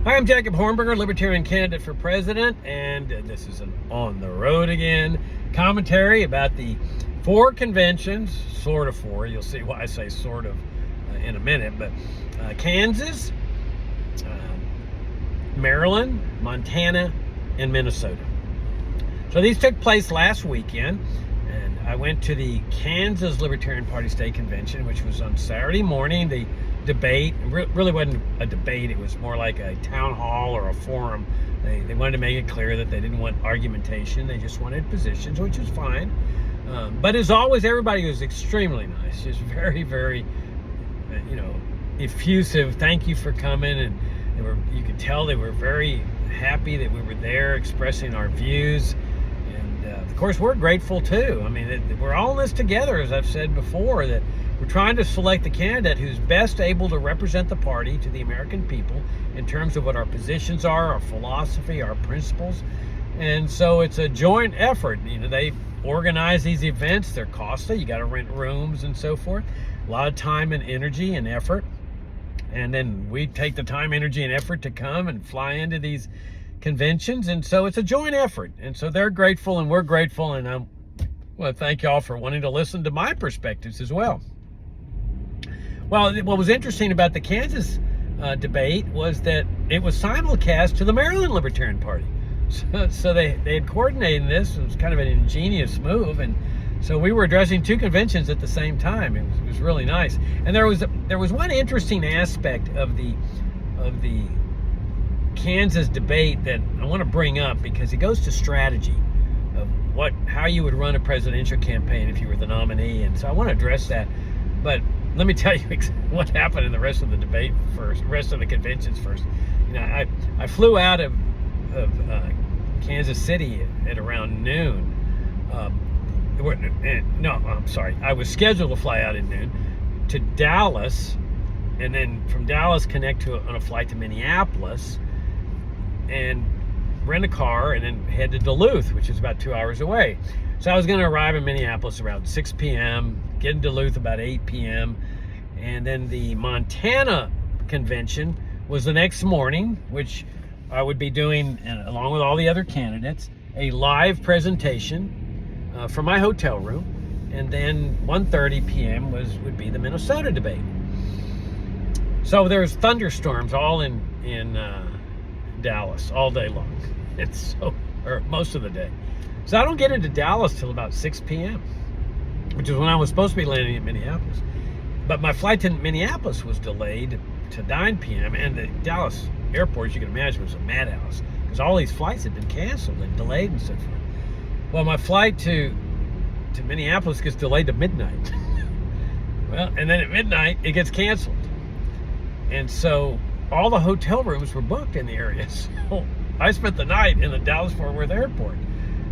Hi, I'm Jacob Hornberger, Libertarian candidate for president, and this is an On the Road Again commentary about the four conventions, sort of four, you'll see why I say sort of in a minute, but Kansas, Maryland, Montana, and Minnesota. So these took place last weekend, and I went to the Kansas Libertarian Party State Convention, which was on Saturday morning. The debate really wasn't a debate, it was more like a town hall or a forum. They wanted to make it clear that they didn't want argumentation, they just wanted positions, which is fine. But as always, everybody was extremely nice, just very, very, effusive. Thank you for coming, and you could tell they were very happy that we were there expressing our views. And of course, we're grateful too. I mean, we're all in this together, as I've said before, that we're trying to select the candidate who's best able to represent the party to the American people in terms of what our positions are, our philosophy, our principles. And so it's a joint effort. They organize these events. They're costly. You got to rent rooms and so forth. A lot of time and energy and effort. And then we take the time, energy, and effort to come and fly into these conventions. And so it's a joint effort. And so they're grateful and we're grateful. And I want to thank y'all for wanting to listen to my perspectives as well. Well, what was interesting about the Kansas debate was that it was simulcast to the Maryland Libertarian Party. So they had coordinated this. It was kind of an ingenious move, and so we were addressing two conventions at the same time. It was really nice. And there was one interesting aspect of the Kansas debate that I want to bring up, because it goes to strategy of how you would run a presidential campaign if you were the nominee. And so I want to address that. But let me tell you what happened in the rest of the debate first, rest of the conventions first. I flew out of Kansas City at around noon. I was scheduled to fly out at noon to Dallas, and then from Dallas connect on a flight to Minneapolis, and rent a car and then head to Duluth, which is about 2 hours away. So I was going to arrive in Minneapolis around 6 p.m., get in Duluth about 8 p.m., and then the Montana convention was the next morning, which I would be doing, along with all the other candidates, a live presentation from my hotel room, and then 1:30 p.m. would be the Minnesota debate. So there's thunderstorms all in Dallas all day long. Or most of the day. So I don't get into Dallas till about 6 p.m., which is when I was supposed to be landing in Minneapolis. But my flight to Minneapolis was delayed to 9 p.m., and the Dallas airport, as you can imagine, was a madhouse, because all these flights had been canceled and delayed and so forth. Well, my flight to Minneapolis gets delayed to midnight. Well, and then at midnight, it gets canceled. And so all the hotel rooms were booked in the area. So I spent the night in the Dallas-Fort Worth airport,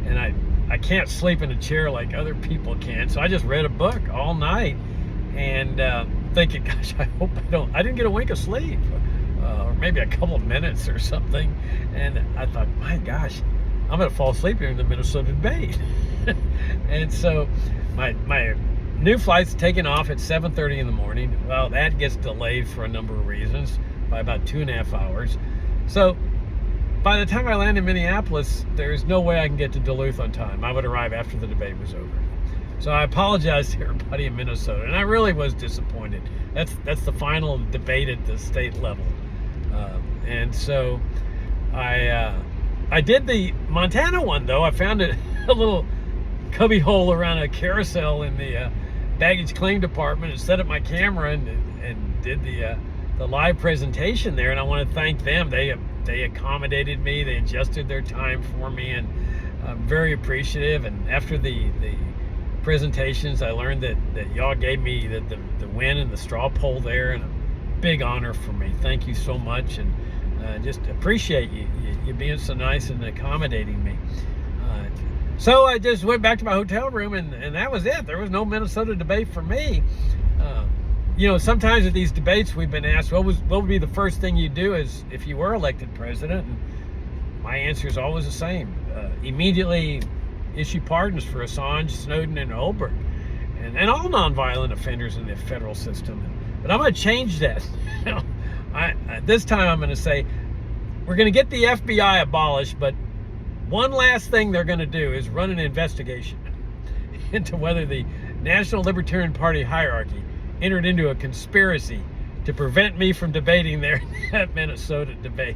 and I can't sleep in a chair like other people can. So I just read a book all night, and thinking, gosh, I hope I didn't get a wink of sleep, or maybe a couple of minutes or something. And I thought, my gosh, I'm going to fall asleep during the Minnesota debate. And so my new flight's taking off at 7:30 in the morning. Well, that gets delayed for a number of reasons by about 2.5 hours. So by the time I land in Minneapolis, there's no way I can get to Duluth on time. I would arrive after the debate was over. So I apologize to everybody in Minnesota, and I really was disappointed. That's the final debate at the state level. And so I did the Montana one, though. I found a little cubby hole around a carousel in the baggage claim department, and set up my camera and did the live presentation there. And I want to thank them. They accommodated me. They adjusted their time for me, and I'm very appreciative. And after the presentations, I learned that y'all gave me the win in the straw poll there, and a big honor for me. Thank you so much, and just appreciate you being so nice and accommodating me. So I just went back to my hotel room, and that was it. There was no Minnesota debate for me. Sometimes at these debates we've been asked, what would be the first thing you'd do as if you were elected president? And my answer is always the same. Immediately issue pardons for Assange, Snowden, and Holberg, and all nonviolent offenders in the federal system. But I'm going to change that. This time I'm going to say, we're going to get the FBI abolished, but one last thing they're going to do is run an investigation into whether the National Libertarian Party hierarchy entered into a conspiracy to prevent me from debating there in that Minnesota debate.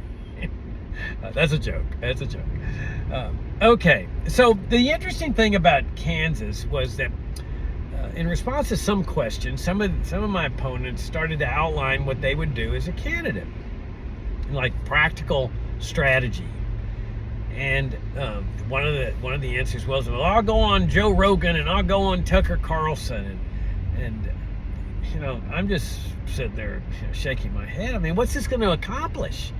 That's a joke. That's a joke. Okay, so the interesting thing about Kansas was that in response to some questions, some of my opponents started to outline what they would do as a candidate, like practical strategy. And one of the answers was, well, I'll go on Joe Rogan and I'll go on Tucker Carlson, and you know, I'm just sitting there shaking my head. I mean, what's this going to accomplish?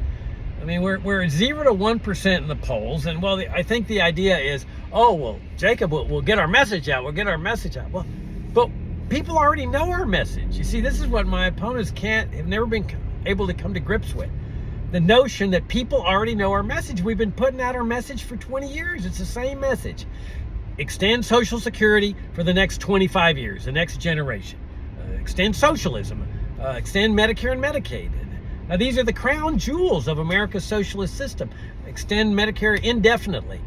I mean, we're 0 to 1% in the polls, and well, I think the idea is, oh well, Jacob, we'll get our message out. We'll get our message out. Well, but people already know our message. You see, this is what my opponents have never been able to come to grips with. The notion that people already know our message. We've been putting out our message for 20 years. It's the same message. Extend Social Security for the next 25 years, the next generation. Extend socialism. Extend Medicare and Medicaid. Now, these are the crown jewels of America's socialist system. Extend Medicare indefinitely.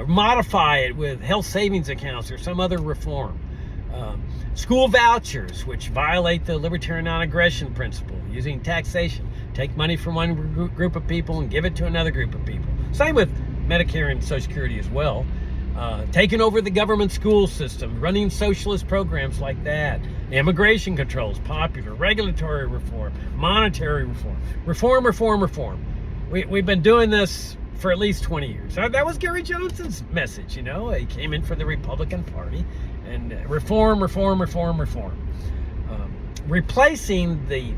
Modify it with health savings accounts or some other reform. School vouchers, which violate the libertarian non-aggression principle, using taxation. Take money from one group of people and give it to another group of people. Same with Medicare and Social Security as well. Taking over the government school system, running socialist programs like that. Immigration controls, popular, regulatory reform, monetary reform. Reform. We've been doing this for at least 20 years. That was Gary Johnson's message, you know. He came in for the Republican Party, and reform. Replacing the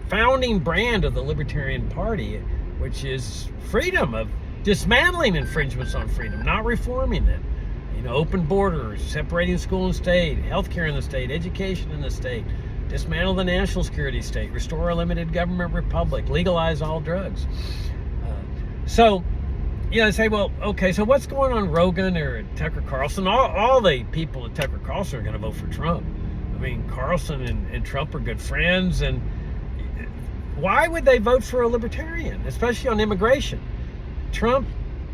founding brand of the Libertarian Party, which is freedom, of dismantling infringements on freedom, not reforming it. You know, open borders, separating school and state, healthcare in the state, education in the state, dismantle the national security state, restore a limited government republic, legalize all drugs. So, you know, say, well, okay, so what's going on Rogan or Tucker Carlson? All the people at Tucker Carlson are going to vote for Trump. I mean, Carlson and Trump are good friends, and why would they vote for a libertarian, especially on immigration? Trump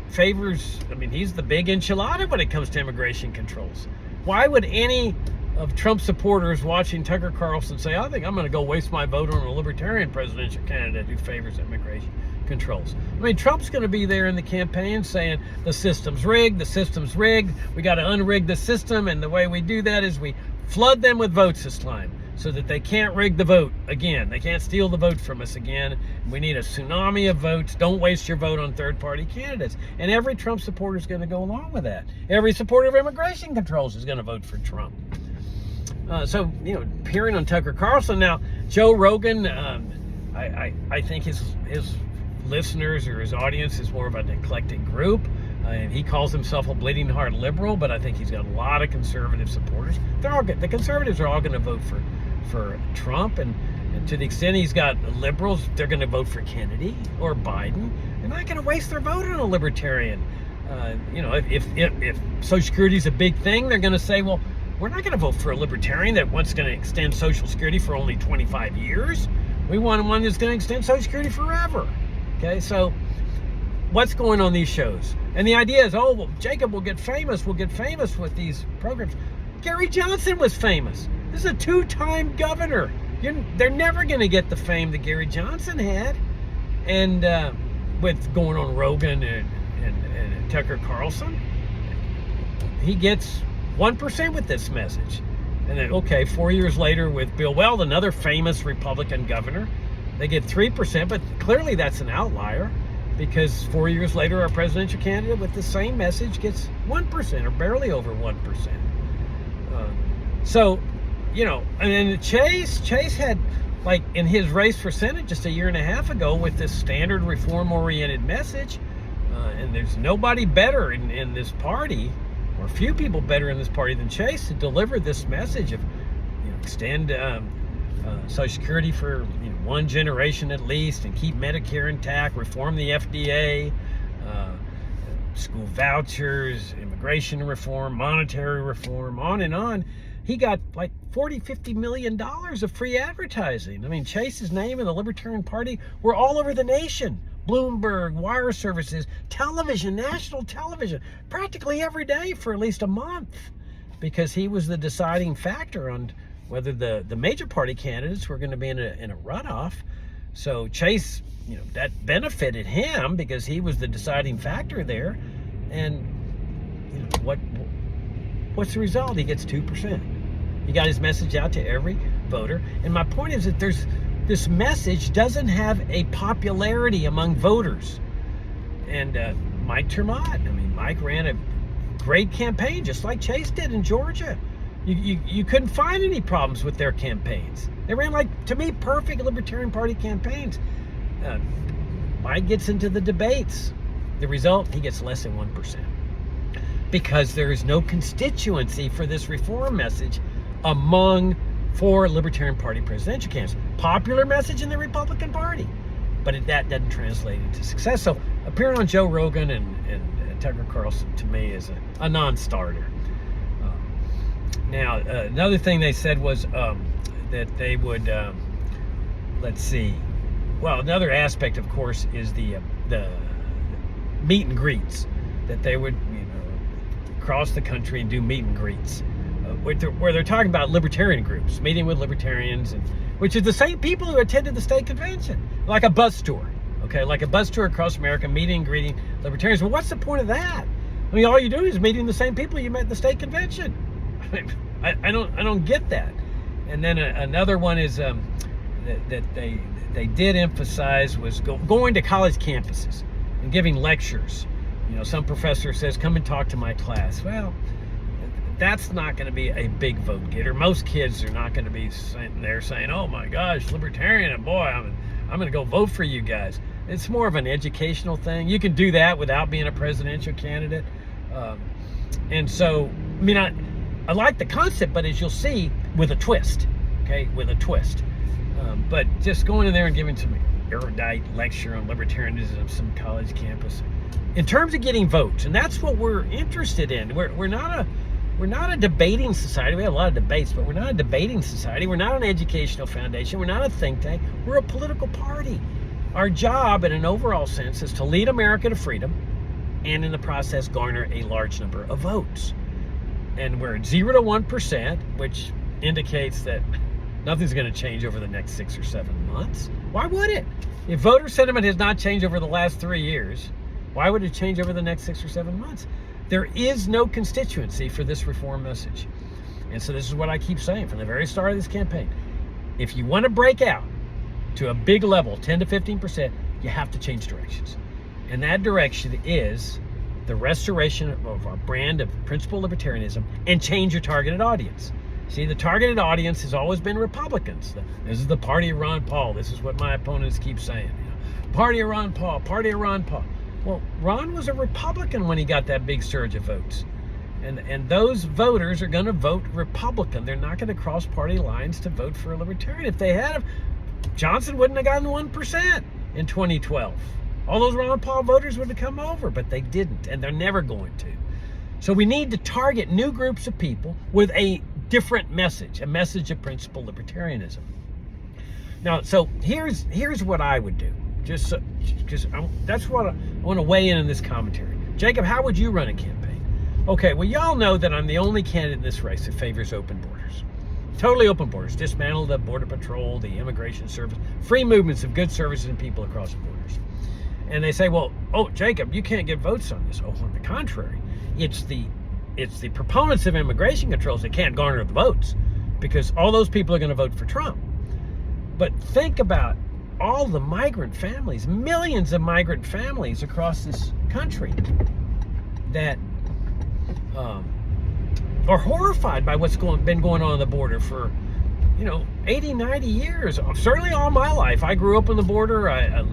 favors, I mean, he's the big enchilada when it comes to immigration controls. Why would any of Trump supporters watching Tucker Carlson say, I think I'm going to go waste my vote on a libertarian presidential candidate who favors immigration controls? I mean, Trump's going to be there in the campaign saying the system's rigged, we got to unrig the system, and the way we do that is we flood them with votes this time, so that they can't rig the vote again. They can't steal the vote from us again. We need a tsunami of votes. Don't waste your vote on third-party candidates. And every Trump supporter is going to go along with that. Every supporter of immigration controls is going to vote for Trump. So, you know, appearing on Tucker Carlson. Now, Joe Rogan, I think his listeners or his audience is more of an eclectic group. And he calls himself a bleeding heart liberal, but I think he's got a lot of conservative supporters. They're all good. The conservatives are all going to vote for Trump, and to the extent he's got liberals, they're going to vote for Kennedy or Biden. They're not going to waste their vote on a libertarian. You know, if Social Security is a big thing, they're going to say, well, we're not going to vote for a libertarian that wants going to extend Social Security for only 25 years. We want one that's going to extend Social Security forever. Okay, so what's going on these shows? And the idea is, oh, well, Jacob will get famous. We'll get famous with these programs. Gary Johnson was famous. This is a 2-time governor. They're never going to get the fame that Gary Johnson had. And with going on Rogan and Tucker Carlson, he gets 1% with this message. And then, okay, 4 years later with Bill Weld, another famous Republican governor, they get 3%, but clearly that's an outlier, because 4 years later, our presidential candidate with the same message gets 1% or barely over 1%. So, you know, and then Chase had, like, in his race for Senate just a year and a half ago with this standard reform-oriented message, and there's nobody better in this party, or few people better in this party than Chase, to deliver this message of, you know, extend Social Security for one generation at least, and keep Medicare intact, reform the FDA, school vouchers, immigration reform, monetary reform, on and on. he got like $40-50 million of free advertising. I mean, Chase's name and the Libertarian Party were all over the nation. Bloomberg, wire services, television, national television, practically every day for at least a month, because he was the deciding factor on whether the major party candidates were going to be in a runoff. So Chase, that benefited him because he was the deciding factor there. And what's the result? He gets 2%. He got his message out to every voter. And my point is that this message doesn't have a popularity among voters. And Mike ran a great campaign, just like Chase did in Georgia. You couldn't find any problems with their campaigns. They ran, to me, perfect Libertarian Party campaigns. Mike gets into the debates. The result, he gets less than 1%. Because there is no constituency for this reform message among 4 Libertarian Party presidential candidates. Popular message in the Republican Party, but that doesn't translate into success. So appearing on Joe Rogan and Tucker Carlson, to me, is a non-starter. Now, another thing they said was that they would, let's see. Well, another aspect, of course, is the meet and greets, that they would, across the country and do meet and greets, where they're talking about libertarian groups, meeting with libertarians, which is the same people who attended the state convention, like a bus tour, okay, like a bus tour across America, meeting and greeting libertarians. Well, what's the point of that? I mean, all you do is meeting the same people you met at the state convention. I don't get that. And then another one is that they did emphasize was going to college campuses and giving lectures. Some professor says, come and talk to my class. Well, that's not going to be a big vote getter. Most kids are not going to be sitting there saying, oh my gosh, libertarian, and boy, I'm going to go vote for you guys. It's more of an educational thing. You can do that without being a presidential candidate. And so, I like the concept, but as you'll see, with a twist, okay, with a twist. But just going in there and giving some erudite lecture on libertarianism on some college campus, in terms of getting votes, and that's what we're interested in. We're not a debating society. We have a lot of debates, but we're not a debating society. We're not an educational foundation. We're not a think tank. We're a political party. Our job, in an overall sense, is to lead America to freedom, and in the process, garner a large number of votes. And we're at 0 to 1%, which indicates that nothing's going to change over the next 6 or 7 months. Why would it? If voter sentiment has not changed over the last 3 years, why would it change over the next 6 or 7 months? There is no constituency for this reform message. And so this is what I keep saying from the very start of this campaign. If you want to break out to a big level, 10 to 15%, you have to change directions. And that direction is the restoration of our brand of principled libertarianism and change your targeted audience. See, the targeted audience has always been Republicans. This is the party of Ron Paul. This is what my opponents keep saying. Party of Ron Paul, party of Ron Paul. Well, Ron was a Republican when he got that big surge of votes. And those voters are going to vote Republican. They're not going to cross party lines to vote for a libertarian. If they had, Johnson wouldn't have gotten 1% in 2012. All those Ron Paul voters would have come over, but they didn't, and they're never going to. So we need to target new groups of people with a different message, a message of principled libertarianism. Now, so here's what I would do, just because that's what I want to weigh in this commentary. Jacob, how would you run a campaign? Okay, well, y'all know that I'm the only candidate in this race that favors open borders. Totally open borders. Dismantle the Border Patrol, the Immigration Service, free movements of goods, services, and people across the borders. And they say, well, oh, Jacob, you can't get votes on this. Oh, on the contrary, it's the proponents of immigration controls that can't garner the votes, because all those people are going to vote for Trump. But think about all the migrant families, millions of migrant families across this country that are horrified by what's been going on the border for 80, 90 years. Certainly all my life. I grew up on the border. I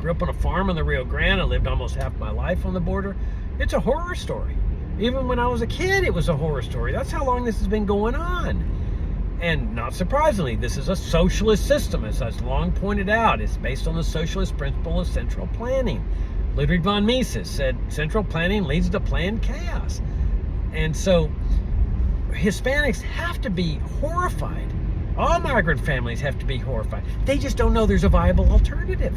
grew up on a farm in the Rio Grande. I lived almost half my life on the border. It's a horror story. Even when I was a kid, it was a horror story. That's how long this has been going on. And not surprisingly, this is a socialist system, as I've long pointed out. It's based on the socialist principle of central planning. Ludwig von Mises said, central planning leads to planned chaos. And so Hispanics have to be horrified. All migrant families have to be horrified. They just don't know there's a viable alternative.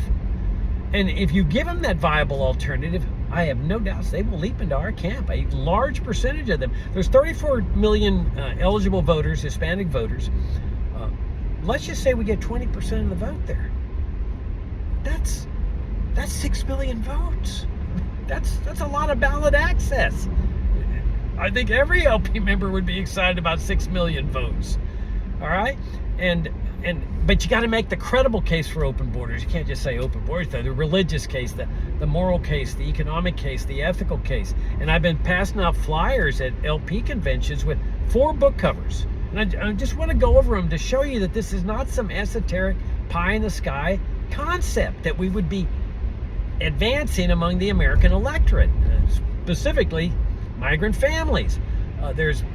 And if you give them that viable alternative, I have no doubts they will leap into our camp. A large percentage of them. There's 34 million eligible voters, Hispanic voters. Let's just say we get 20% of the vote there. That's 6 million votes. That's a lot of ballot access. I think every LP member would be excited about 6 million votes. All right? But you got to make the credible case for open borders. You can't just say open borders. The religious case, the moral case, the economic case, the ethical case. And I've been passing out flyers at LP conventions with 4 book covers. And I just want to go over them to show you that this is not some esoteric pie-in-the-sky concept that we would be advancing among the American electorate, specifically migrant families. There's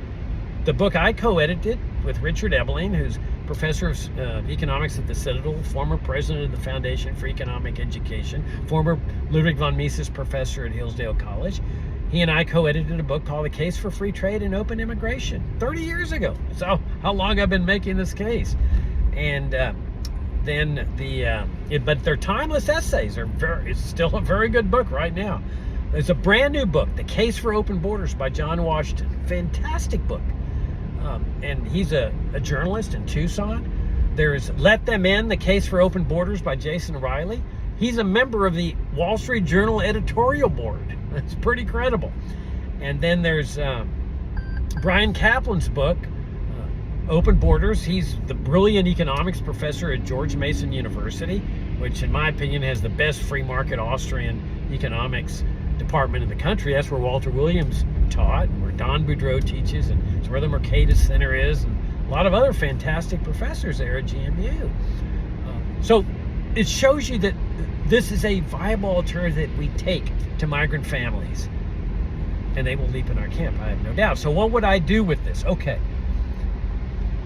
the book I co-edited with Richard Ebeling, who's professor of economics at the Citadel, former president of the Foundation for Economic Education, former Ludwig von Mises professor at Hillsdale College. He and I co-edited a book called The Case for Free Trade and Open Immigration 30 years ago. So how long I've been making this case. And but they're timeless essays. It's still a very good book right now. There's a brand new book, The Case for Open Borders by John Washington. Fantastic book. And he's a journalist in Tucson. There's Let Them In, The Case for Open Borders by Jason Riley. He's a member of the Wall Street Journal editorial board. That's pretty credible. And then there's Brian Kaplan's book, Open Borders. He's the brilliant economics professor at George Mason University, which in my opinion has the best free market Austrian economics department in the country. That's where Walter Williams taught, and where Don Boudreaux teaches, and it's where the Mercatus Center is, and a lot of other fantastic professors there at GMU. So it shows you that this is a viable alternative that we take to migrant families, and they will leap in our camp, I have no doubt. So what would I do with this? Okay,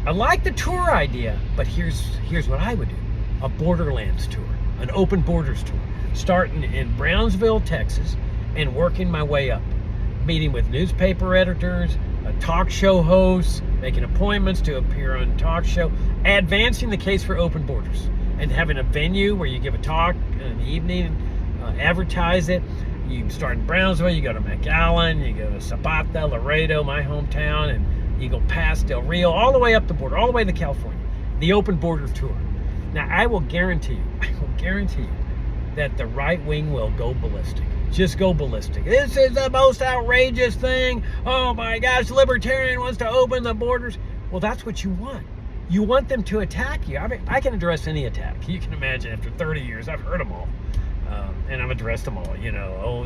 I like the tour idea, but here's what I would do. A Borderlands tour, an open borders tour, starting in Brownsville, Texas, and working my way up, meeting with newspaper editors, talk show hosts, making appointments to appear on talk show, advancing the case for open borders, and having a venue where you give a talk in the evening, advertise it. You start in Brownsville, you go to McAllen, you go to Zapata, Laredo, my hometown, and you go past Del Rio, all the way up the border, all the way to California. The open border tour. Now, I will guarantee you that the right wing will go ballistic. Just go ballistic. This is the most outrageous thing. Oh my gosh, libertarian wants to open the borders. Well, that's what you want. You want them to attack you. I mean, I can address any attack. You can imagine after 30 years, I've heard them all. And I've addressed them all.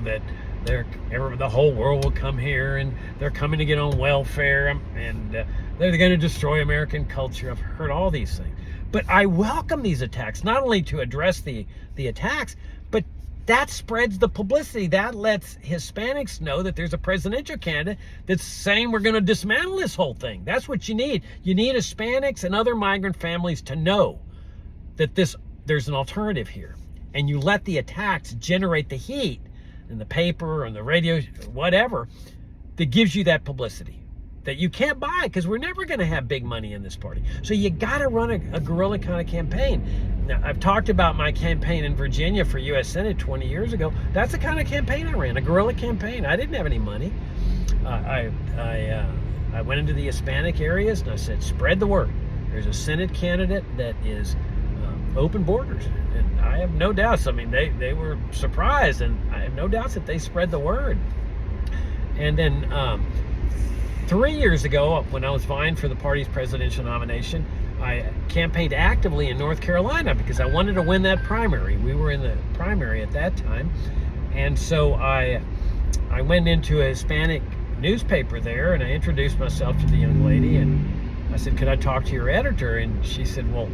That the whole world will come here, and they're coming to get on welfare, and they're going to destroy American culture. I've heard all these things. But I welcome these attacks, not only to address the attacks, but that spreads the publicity. That lets Hispanics know that there's a presidential candidate that's saying we're going to dismantle this whole thing. That's what you need. You need Hispanics and other migrant families to know that there's an alternative here. And you let the attacks generate the heat in the paper or in the radio, whatever, that gives you that publicity that you can't buy, because we're never going to have big money in this party. So you got to run a guerrilla kind of campaign. Now, I've talked about my campaign in Virginia for U.S. Senate 20 years ago. That's the kind of campaign I ran, a guerrilla campaign. I didn't have any money. I went into the Hispanic areas and I said, spread the word. There's a Senate candidate that is open borders. And I have no doubts. I mean, they were surprised, and I have no doubts that they spread the word. And then 3 years ago, when I was vying for the party's presidential nomination, I campaigned actively in North Carolina because I wanted to win that primary. We were in the primary at that time. And so I went into a Hispanic newspaper there, and I introduced myself to the young lady, and I said, could I talk to your editor? And she said, well,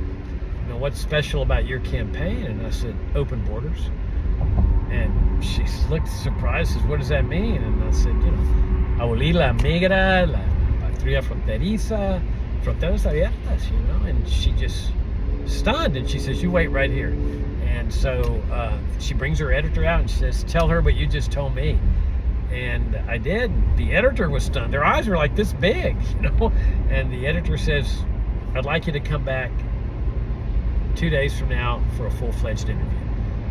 what's special about your campaign? And I said, open borders. And she looked surprised, says, what does that mean? And I said, abolir la migra, la patrulla fronteriza, fronteras abiertas, and she just stunned, and she says, you wait right here. And so she brings her editor out and she says, tell her what you just told me. And I did. The editor was stunned. Their eyes were like this big, And the editor says, I'd like you to come back 2 days from now for a full-fledged interview.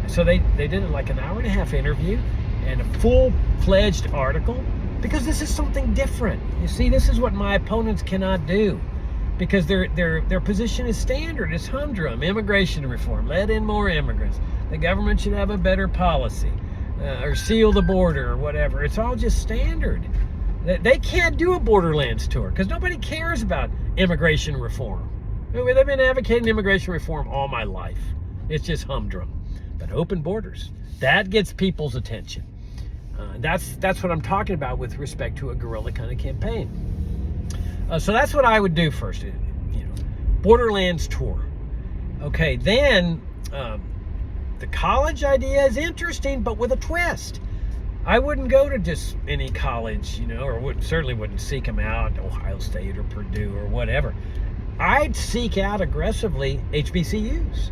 So they did it like an hour-and-a-half interview and a full-fledged article, because this is something different. You see, this is what my opponents cannot do, because their position is standard. It's humdrum. Immigration reform, let in more immigrants. The government should have a better policy, or seal the border, or whatever. It's all just standard. They can't do a Borderlands tour because nobody cares about immigration reform. They've been advocating immigration reform all my life. It's just humdrum. But open borders, that gets people's attention. That's what I'm talking about with respect to a guerrilla kind of campaign. So that's what I would do first. Borderlands tour. Okay, then the college idea is interesting, but with a twist. I wouldn't go to just any college, or certainly wouldn't seek them out, Ohio State or Purdue or whatever. I'd seek out aggressively HBCUs.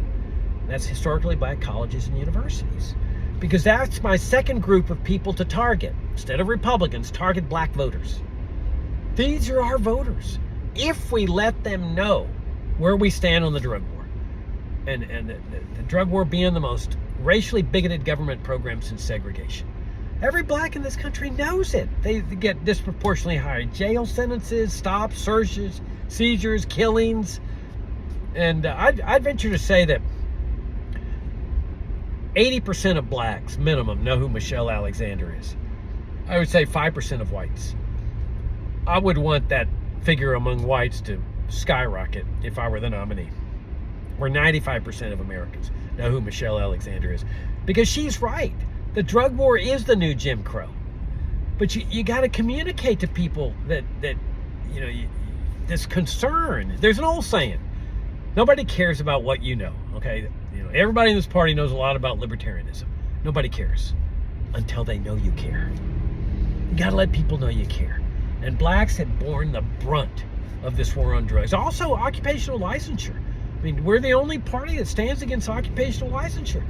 That's historically black colleges and universities, because that's my second group of people to target. Instead of Republicans, target black voters. These are our voters. If we let them know where we stand on the drug war, and the drug war being the most racially bigoted government program since segregation. Every black in this country knows it. They get disproportionately high jail sentences, stops, searches, seizures, killings. And I'd venture to say that 80% of blacks, minimum, know who Michelle Alexander is. I would say 5% of whites. I would want that figure among whites to skyrocket if I were the nominee. Where 95% of Americans know who Michelle Alexander is. Because she's right. The drug war is the new Jim Crow. But you got to communicate to people that this concern. There's an old saying, nobody cares about what you know, okay? Everybody in this party knows a lot about libertarianism. Nobody cares until they know you care. You got to let people know you care. And blacks have borne the brunt of this war on drugs. Also, occupational licensure. I mean, we're the only party that stands against occupational licensure.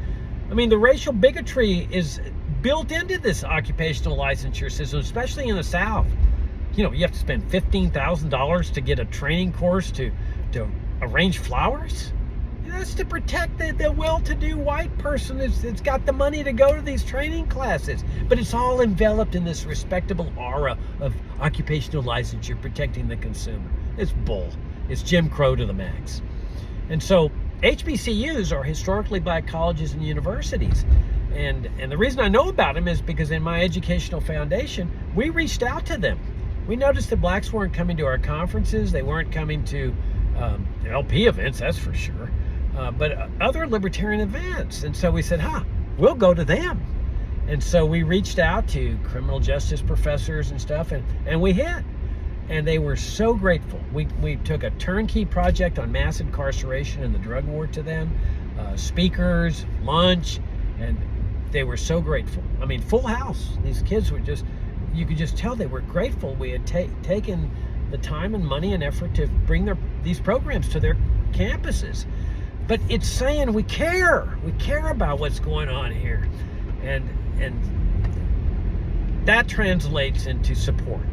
I mean, the racial bigotry is built into this occupational licensure system, especially in the South. You have to spend $15,000 to get a training course to arrange flowers. That's to protect the well-to-do white person that's got the money to go to these training classes. But it's all enveloped in this respectable aura of occupational licensure protecting the consumer. It's bull. It's Jim Crow to the max. And so HBCUs are historically black colleges and universities. And the reason I know about them is because in my educational foundation, we reached out to them. We noticed that blacks weren't coming to our conferences. They weren't coming to LP events, that's for sure. But other libertarian events. And so we said, we'll go to them. And so we reached out to criminal justice professors and stuff, and we hit. And they were so grateful. We took a turnkey project on mass incarceration and the drug war to them, speakers, lunch, and they were so grateful. I mean, full house. These kids were you could just tell they were grateful we had taken the time and money and effort to bring these programs to their campuses. But it's saying we care. We care about what's going on here. And that translates into support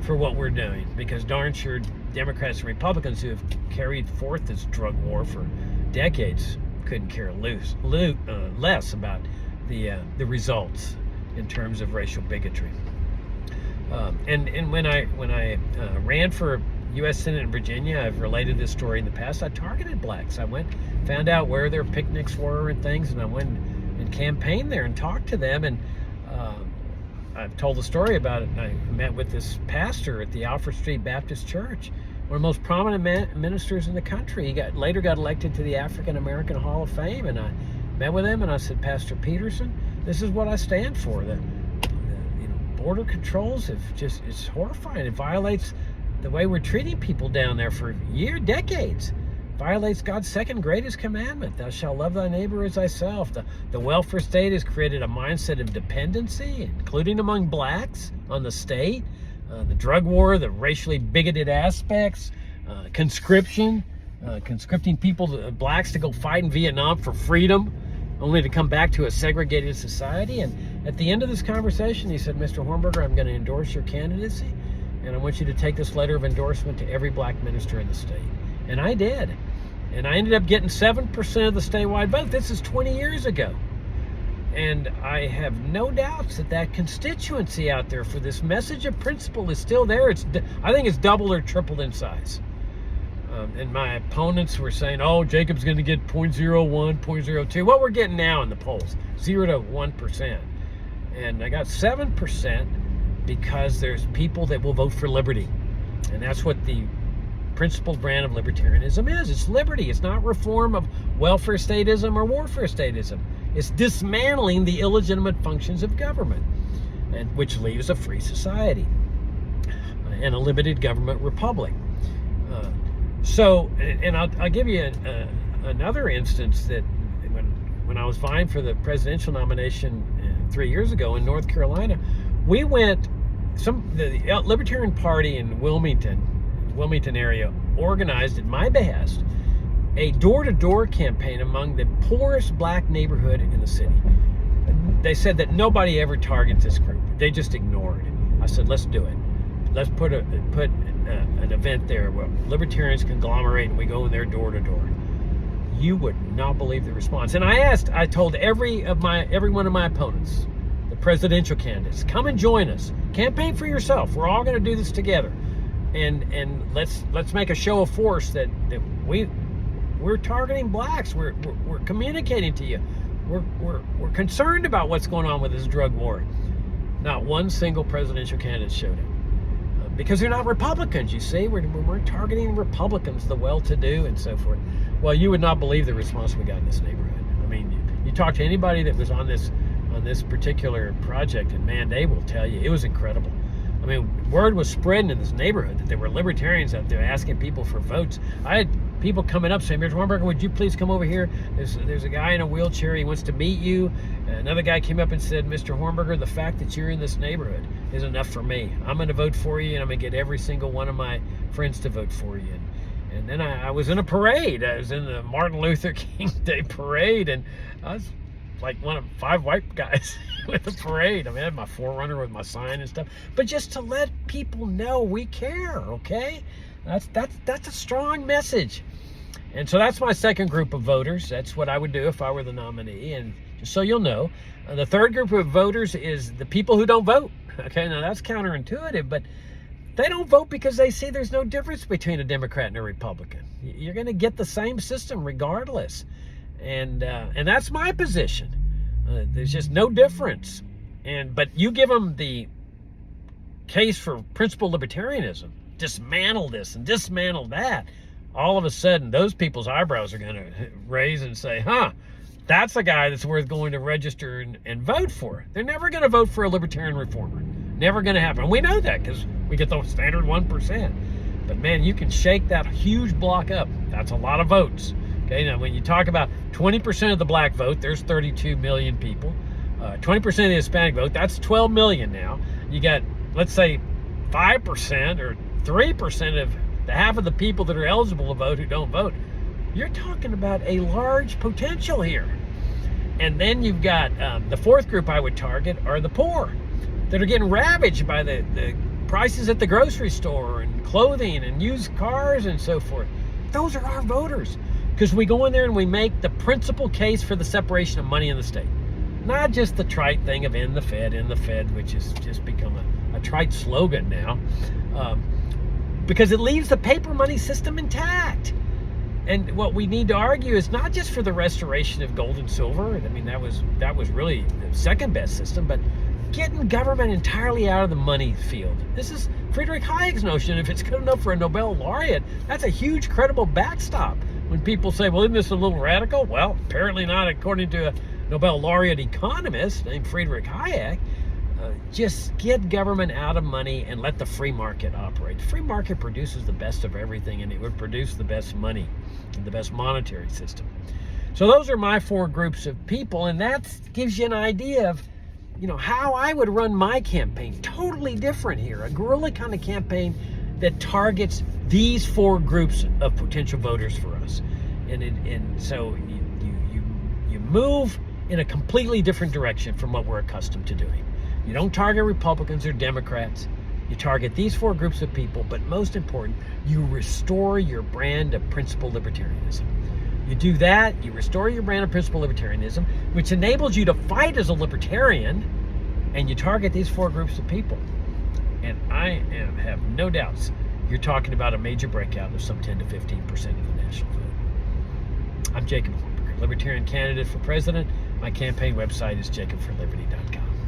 for what we're doing, because darn sure Democrats and Republicans who have carried forth this drug war for decades couldn't care less about the results in terms of racial bigotry. And when I ran for U.S. Senate in Virginia, I've related this story in the past. I targeted blacks. I found out where their picnics were and things, and I went and campaigned there and talked to them. And I've told the story about it. I met with this pastor at the Alfred Street Baptist Church, one of the most prominent ministers in the country. He later got elected to the African American Hall of Fame, and I met with him and I said, Pastor Peterson, this is what I stand for. The border controls it's horrifying. It violates the way we're treating people down there for decades. Violates God's second greatest commandment. Thou shalt love thy neighbor as thyself. The welfare state has created a mindset of dependency, including among blacks, on the state. The drug war, the racially bigoted aspects, conscription, conscripting blacks to go fight in Vietnam for freedom, only to come back to a segregated society. And At the end of this conversation, he said, Mr. Hornberger, I'm going to endorse your candidacy, and I want you to take this letter of endorsement to every black minister in the state. And I did. And I ended up getting 7% of the statewide vote. This is 20 years ago. And I have no doubts that that constituency out there for this message of principle is still there. I think it's doubled or tripled in size. And my opponents were saying, oh, Jacob's going to get 0.01, 0.02. What we're getting now in the polls, 0 to 1%. And I got 7% because there's people that will vote for liberty. And that's what the principled brand of libertarianism is. It's liberty. It's not reform of welfare statism or warfare statism. It's dismantling the illegitimate functions of government, and which leaves a free society and a limited government republic. And I'll give you another instance that when I was vying for the presidential nomination 3 years ago in North Carolina, we went, the Libertarian Party in Wilmington area organized at my behest a door-to-door campaign among the poorest black neighborhood in the city. They said that nobody ever targets this group. They just ignore it. I said, let's do it. Let's put an event there where libertarians conglomerate and we go in there door to door. You would not believe the response. And I told every one of my opponents, the presidential candidates, come and join us. Campaign for yourself. We're all going to do this together. And let's make a show of force that we're targeting blacks. We're communicating to you. We're concerned about what's going on with this drug war. Not one single presidential candidate showed up. Because they're not Republicans, you see. We're targeting Republicans, the well-to-do and so forth. Well, you would not believe the response we got in this neighborhood. I mean, you talk to anybody that was on this particular project, and man, they will tell you it was incredible. I mean, word was spreading in this neighborhood that there were libertarians out there asking people for votes. I had people coming up saying, Mr. Hornberger, would you please come over here? There's a guy in a wheelchair. He wants to meet you. Another guy came up and said, Mr. Hornberger, the fact that you're in this neighborhood is enough for me. I'm going to vote for you, and I'm going to get every single one of my friends to vote for you. And then I was in a parade. I was in the Martin Luther King Day parade, and I was like one of 5 white guys with a parade. I mean, I had my Forerunner with my sign and stuff. But just to let people know we care, okay? That's a strong message. And so that's my second group of voters. That's what I would do if I were the nominee. And just so you'll know, the third group of voters is the people who don't vote. Okay, now that's counterintuitive, but they don't vote because they see there's no difference between a Democrat and a Republican. You're going to get the same system regardless. And that's my position. There's just no difference. But you give them the case for principled libertarianism, dismantle this and dismantle that, all of a sudden those people's eyebrows are going to raise and say, that's a guy that's worth going to register and vote for. They're never going to vote for a libertarian reformer. Never going to happen. And we know that because we get the standard 1%. But man, you can shake that huge block up. That's a lot of votes. Okay, now when you talk about 20% of the black vote, there's 32 million people. 20% of the Hispanic vote, that's 12 million now. You got, let's say, 5% or 3% of the half of the people that are eligible to vote who don't vote. You're talking about a large potential here. And then you've got the fourth group I would target are the poor that are getting ravaged by the prices at the grocery store and clothing and used cars and so forth. Those are our voters. Because we go in there and we make the principal case for the separation of money in the state. Not just the trite thing of in the Fed, which has just become a trite slogan now. Because it leaves the paper money system intact. And what we need to argue is not just for the restoration of gold and silver. I mean, that was really the second best system, but getting government entirely out of the money field. This is Friedrich Hayek's notion. If it's good enough for a Nobel laureate, that's a huge credible backstop. When people say, well, isn't this a little radical? Well, apparently not according to a Nobel laureate economist named Friedrich Hayek. Just get government out of money and let the free market operate. The free market produces the best of everything, and it would produce the best money and the best monetary system. So those are my 4 groups of people, and that gives you an idea of, how I would run my campaign. Totally different here. A guerrilla kind of campaign that targets these 4 groups of potential voters for us. And so you move in a completely different direction from what we're accustomed to doing. You don't target Republicans or Democrats. You target these four groups of people, but most important, you restore your brand of principled libertarianism. You do that, you restore your brand of principled libertarianism, which enables you to fight as a libertarian, and you target these four groups of people. And I have no doubts you're talking about a major breakout of some 10 to 15% of the national vote. I'm Jacob Hornberger, Libertarian candidate for president. My campaign website is jacobforliberty.com.